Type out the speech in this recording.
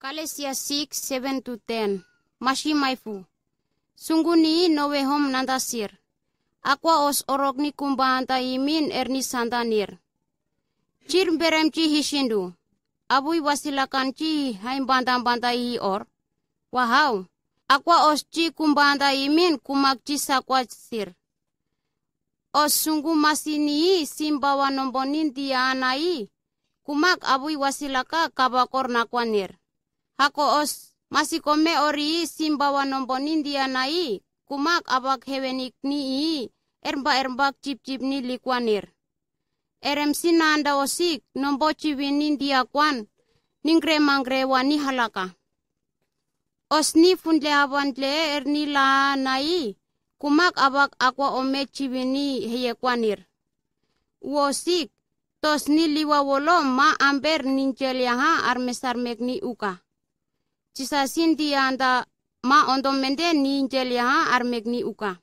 Kalesia 6:7-10. Mashi maifu. Sungguh ni nowehom nandasir. Aqua os orok ni kumbanta imin erni santanir. Cir berem ci hishindu. Abui wasilakan ci haim bantang-banta ihi or. Wahau. Aqua os ci kumbanta imin kumak ci sakwa sir. Os sungguh masini simbawa nombonin dia anai. Kumak abui wasilaka kabakor nakwanir. Hako os masih kome ori simbawa nombonin dia nai. Kumak abak hewenik ni erbak cip-cip ni likwanir. Erem sina anda osik nombo ciwinin dia kwan. Ningre mangre wani halaka. Os ni fundle abandle erni la nai. Kumak abak akwa ome ciwini heyekwanir. Uosik tos ni liwa wolo ma amber ninjel yaha armesarmek ni uka. Cisa sinti anda ma ondomende ninjel yaha armek ni uka.